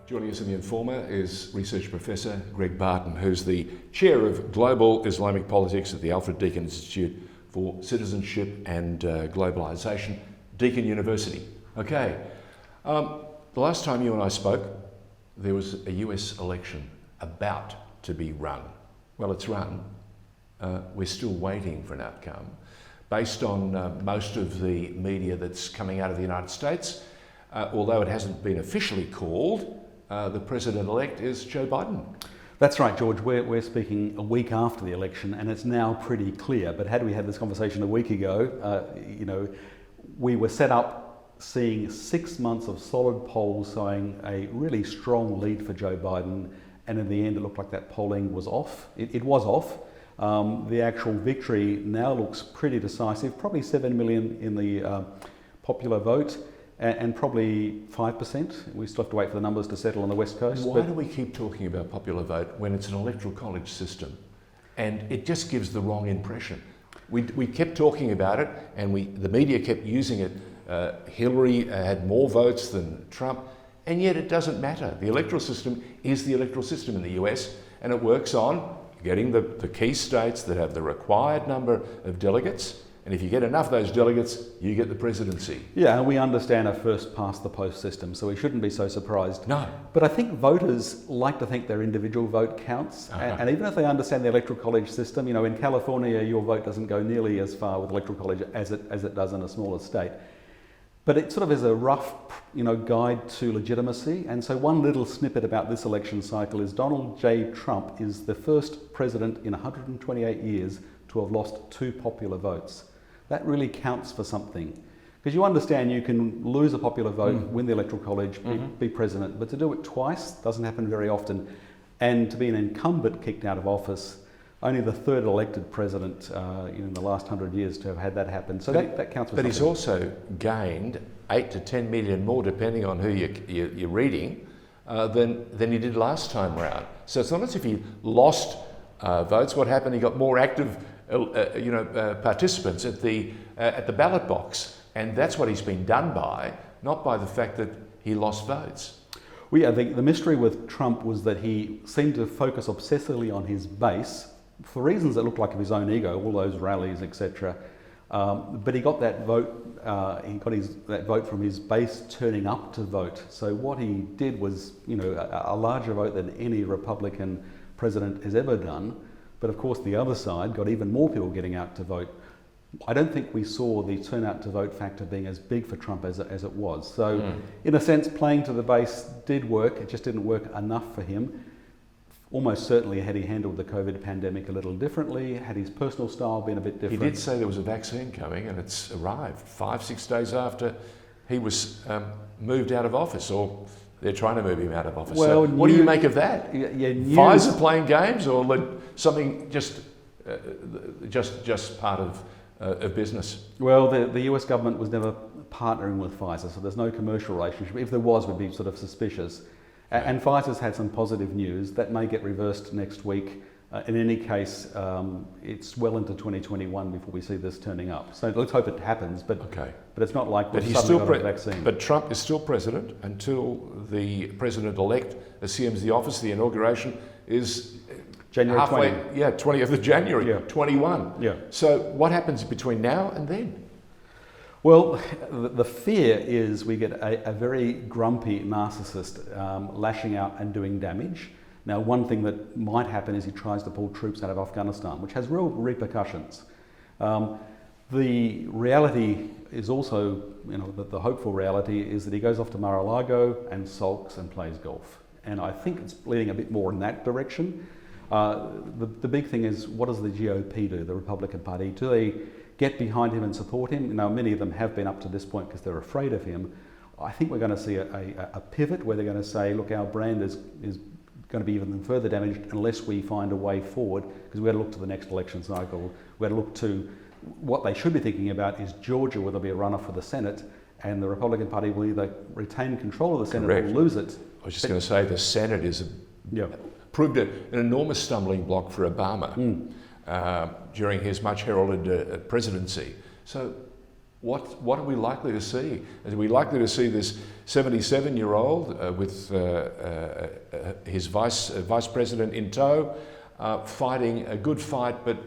Joining us in TheInformer is research professor Greg Barton, who's the chair of Global Islamic Politics at the Alfred Deakin Institute for Citizenship and Globalisation, Deakin University. Okay, the last time you and I spoke, there was a US election about to be run. Well, it's run. We're still waiting for an outcome. Based on most of the media that's coming out of the United States, although it hasn't been officially called, the president-elect is Joe Biden. That's right, George. We're speaking a week after the election, and it's now pretty clear. But had we had this conversation a week ago, we were set up seeing 6 months of solid polls showing a really strong lead for Joe Biden, and in the end, it looked like that polling was off. It was off. The actual victory now looks pretty decisive, probably 7 million in the popular vote. And probably 5%. We still have to wait for the numbers to settle on the West Coast. Why do we keep talking about popular vote when it's an electoral college system? And it just gives the wrong impression. We kept talking about it, and the media kept using it. Hillary had more votes than Trump, and yet it doesn't matter. The electoral system is the electoral system in the US, and it works on getting the key states that have the required number of delegates. And if you get enough of those delegates, you get the presidency. Yeah, and we understand a first past the post system, so we shouldn't be so surprised. No. But I think voters like to think their individual vote counts. And even if they understand the Electoral College system, in California, your vote doesn't go nearly as far with Electoral College as it does in a smaller state. But it sort of is a rough, guide to legitimacy. And so one little snippet about this election cycle is Donald J. Trump is the first president in 128 years to have lost 2 popular votes. That really counts for something. Because you understand you can lose a popular vote, win the Electoral College, be president, but to do it twice doesn't happen very often. And to be an incumbent kicked out of office, only the third elected president in the last 100 years to have had that happen. So that counts for something. But he's also gained 8 to 10 million more, depending on who you're reading, than he did last time round. So it's not as if he lost votes. What happened? He got more active participants at the ballot box, and that's what he's been done by, not by the fact that he lost votes. Well, yeah, the mystery with Trump was that he seemed to focus obsessively on his base for reasons that looked like of his own ego, all those rallies, etc. But he got that vote. That vote from his base turning up to vote. So what he did was, a larger vote than any Republican president has ever done. But of course, the other side got even more people getting out to vote. I don't think we saw the turnout to vote factor being as big for Trump as it was. So, in a sense, playing to the base did work. It just didn't work enough for him. Almost certainly, had he handled the COVID pandemic a little differently, had his personal style been a bit different. He did say there was a vaccine coming, and it's arrived 5-6 days after he was moved out of office, or they're trying to move him out of office. Well, so what do you make of that? Pfizer playing games, or something just part of business? Well, the US government was never partnering with Pfizer, so there's no commercial relationship. If there was, we'd be sort of suspicious. And Pfizer's had some positive news that may get reversed next week. In any case, it's well into 2021 before we see this turning up. So let's hope it happens, but it's not like we've suddenly got a vaccine. But Trump is still president until the president-elect assumes the office. The inauguration is January 20. 20th of January, 21. Yeah. So what happens between now and then? Well, the fear is we get a very grumpy narcissist lashing out and doing damage. Now, one thing that might happen is he tries to pull troops out of Afghanistan, which has real repercussions. The reality is also, the hopeful reality is that he goes off to Mar-a-Lago and sulks and plays golf. And I think it's leading a bit more in that direction. The big thing is, what does the GOP do, the Republican Party? Do they get behind him and support him? Now, many of them have been up to this point because they're afraid of him. I think we're going to see a pivot where they're going to say, look, our brand is going to be even further damaged unless we find a way forward, because we've got to look to the next election cycle. We've got to look to what they should be thinking about is Georgia, where there'll be a runoff for the Senate, and the Republican Party will either retain control of the Senate or lose it. I was just going to say the Senate proved an enormous stumbling block for Obama during his much heralded presidency. So What are we likely to see? Are we likely to see this 77-year-old with his vice president in tow, fighting a good fight, but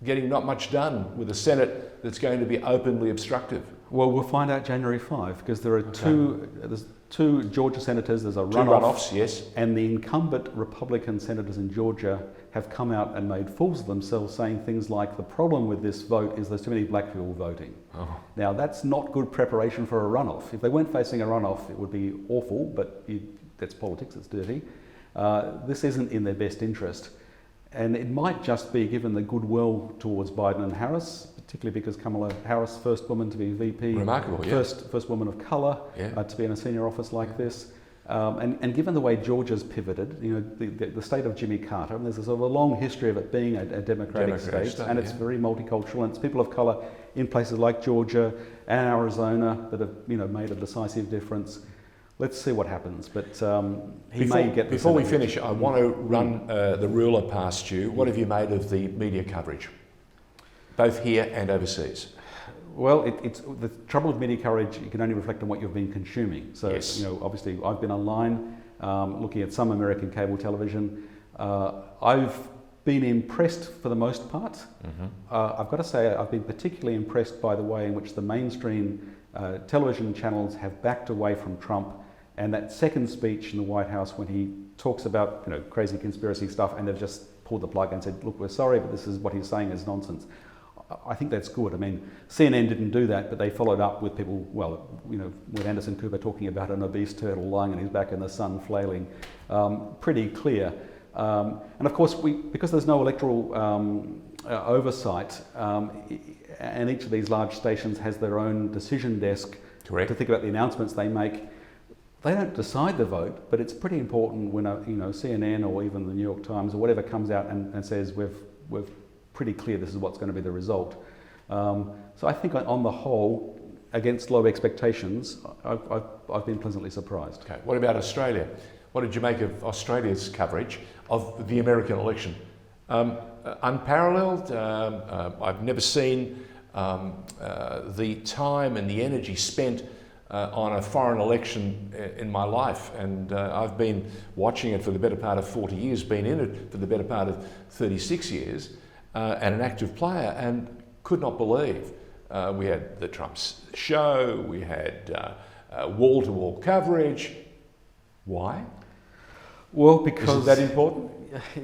getting not much done with a Senate that's going to be openly obstructive? Well, we'll find out January 5, because there are there's two Georgia senators, there's a Two runoff, runoffs, yes. and the incumbent Republican senators in Georgia have come out and made fools of themselves, saying things like the problem with this vote is there's too many black people voting. Oh. Now, that's not good preparation for a runoff. If they weren't facing a runoff, it would be awful, but that's politics, it's dirty. This isn't in their best interest. And it might just be, given the goodwill towards Biden and Harris, particularly because Kamala Harris, first woman to be VP, remarkable, yeah. first woman of colour to be in a senior office like this, and given the way Georgia's pivoted, you know, the state of Jimmy Carter, and there's a sort of a long history of it being a democratic state, and it's very multicultural, and it's people of colour in places like Georgia and Arizona that have, you know, made a decisive difference. Let's see what happens, but may get. Before we finish, I want to run the ruler past you. What have you made of the media coverage, both here and overseas? Well, it's the trouble with media coverage. You can only reflect on what you've been consuming. So, yes. You know, obviously, I've been online looking at some American cable television. I've been impressed for the most part. Mm-hmm. I've got to say, I've been particularly impressed by the way in which the mainstream television channels have backed away from Trump. And that second speech in the White House, when he talks about, you know, crazy conspiracy stuff, and they've just pulled the plug and said, look, we're sorry, but this is what he's saying is nonsense. I think that's good. I mean, CNN didn't do that, but they followed up with people, well, you know, with Anderson Cooper talking about an obese turtle lying on his back in the sun flailing. Pretty clear. And of course, because there's no electoral oversight, and each of these large stations has their own decision desk Correct. to think about the announcements they make. They don't decide the vote, but it's pretty important when CNN or even the New York Times or whatever comes out and says we've pretty clear this is what's going to be the result. So I think on the whole, against low expectations, I've been pleasantly surprised. Okay. What about Australia? What did you make of Australia's coverage of the American election? Unparalleled. I've never seen the time and the energy spent on a foreign election in my life, and I've been watching it for the better part of 40 years, been in it for the better part of 36 years, and an active player, and could not believe. We had the Trump's show, we had wall-to-wall coverage. Why? Well, because is that important?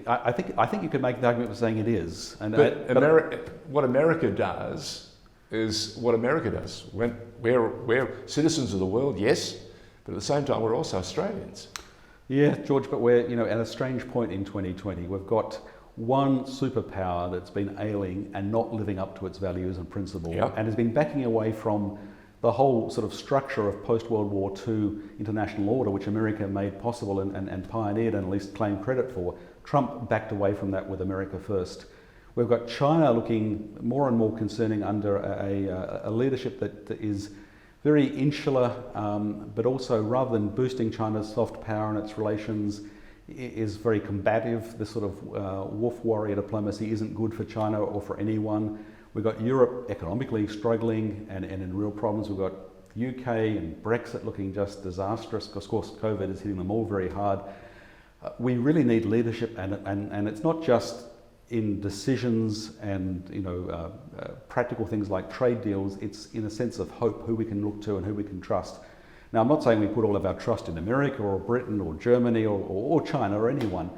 I think you could make the argument for saying it is. What America does is what America does. We're citizens of the world, yes, but at the same time we're also Australians. Yeah, George, but we're at a strange point in 2020. We've got one superpower that's been ailing and not living up to its values and principles, yep. and has been backing away from the whole sort of structure of post-World War II international order, which America made possible and pioneered and at least claimed credit for. Trump backed away from that with America First. We've got China looking more and more concerning under a leadership that is very insular, but also rather than boosting China's soft power and its relations, is very combative. This sort of wolf warrior diplomacy isn't good for China or for anyone. We've got Europe economically struggling and in real problems. We've got UK and Brexit looking just disastrous, because of course COVID is hitting them all very hard. We really need leadership, and it's not just in decisions and practical things like trade deals. It's in a sense of hope, who we can look to and who we can trust. Now, I'm not saying we put all of our trust in America or Britain or Germany or China or anyone,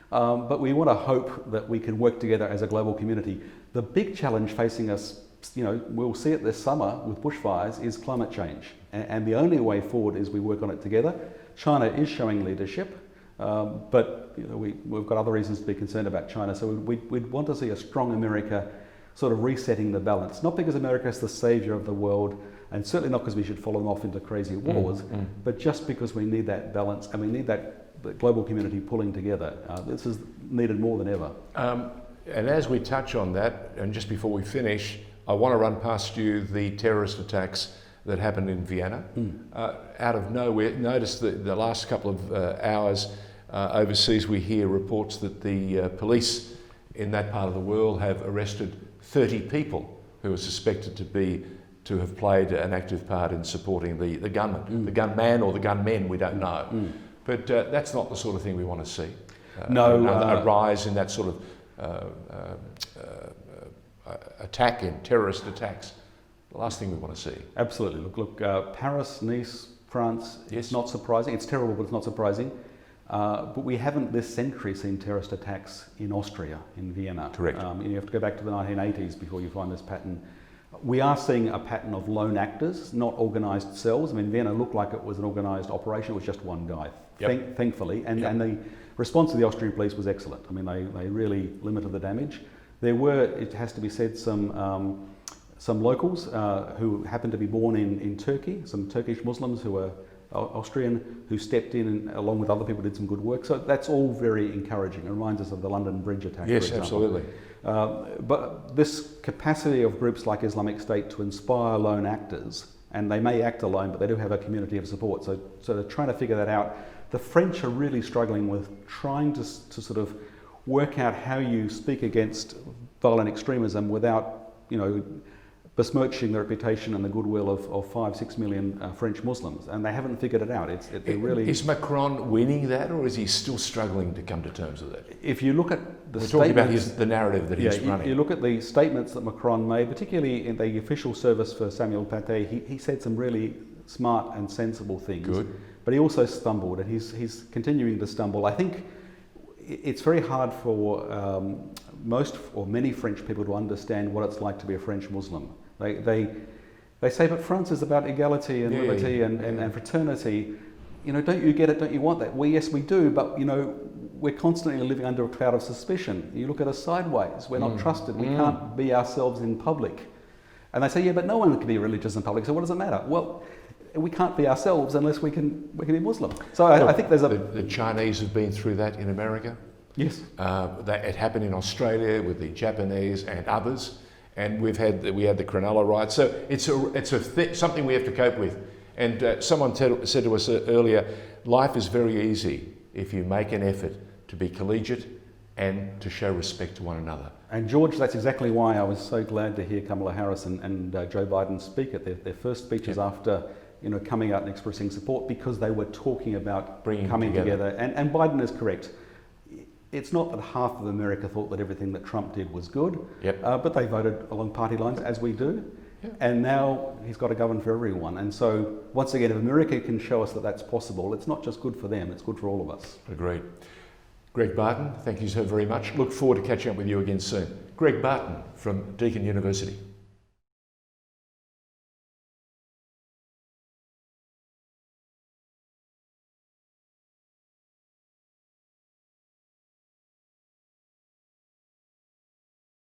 but we want to hope that we can work together as a global community. The big challenge facing us, we'll see it this summer with bushfires, is climate change. And the only way forward is we work on it together. China is showing leadership, but we've got other reasons to be concerned about China. So we'd want to see a strong America sort of resetting the balance. Not because America is the saviour of the world, and certainly not because we should follow them off into crazy wars, but just because we need that balance, and we need the global community pulling together. This is needed more than ever. And as we touch on that, and just before we finish, I want to run past you the terrorist attacks that happened in Vienna. Out of nowhere, notice the last couple of hours overseas, we hear reports that the police in that part of the world have arrested 30 people who are suspected to be to have played an active part in supporting the gunman, the gunman or the gunmen, we don't know. But that's not the sort of thing we want to see. A rise in that sort of attack, in terrorist attacks. The last thing we want to see. Absolutely. Look, Paris, Nice, France, yes. It's not surprising. It's terrible, but it's not surprising. But we haven't this century seen terrorist attacks in Austria, in Vienna. Correct. You have to go back to the 1980s before you find this pattern. We are seeing a pattern of lone actors, not organised cells. I mean, Vienna looked like it was an organised operation. It was just one guy, thankfully. And the response of the Austrian police was excellent. I mean, they really limited the damage. There were, it has to be said, some locals who happened to be born in Turkey, some Turkish Muslims who were Austrian, who stepped in and along with other people did some good work. So that's all very encouraging. It reminds us of the London Bridge attack, yes, for example. Absolutely. But this capacity of groups like Islamic State to inspire lone actors, and they may act alone, but they do have a community of support. So they're trying to figure that out. The French are really struggling with trying to sort of work out how you speak against violent extremism without, besmirching the reputation and the goodwill of 5-6 million French Muslims, and they haven't figured it out. Is Macron winning that, or is he still struggling to come to terms with it? If you look at the We're talking about the narrative that he's running. You look at the statements that Macron made, particularly in the official service for Samuel Paty. He said some really smart and sensible things. Good. But he also stumbled, and he's continuing to stumble. I think it's very hard for most or many French people to understand what it's like to be a French Muslim. They say, but France is about equality and liberty and fraternity. Don't you get it? Don't you want that? Well, yes, we do, but we're constantly living under a cloud of suspicion. You look at us sideways. We're not trusted. We can't be ourselves in public. And they say, yeah, but no one can be religious in public. So what does it matter? Well, we can't be ourselves unless we can be Muslim. So I think there's the Chinese have been through that in America. Yes. It happened in Australia with the Japanese and others. And we had the Cronulla riots, so it's something we have to cope with. And someone said to us earlier, life is very easy if you make an effort to be collegiate and to show respect to one another. And George, that's exactly why I was so glad to hear Kamala Harris and Joe Biden speak at their first speeches after coming out and expressing support, because they were talking about coming together. And Biden is correct. It's not that half of America thought that everything that Trump did was good, but they voted along party lines, as we do. Yep. And now he's got to govern for everyone. And so, once again, if America can show us that that's possible, it's not just good for them, it's good for all of us. Agreed. Greg Barton, thank you so very much. Look forward to catching up with you again soon. Greg Barton from Deakin University.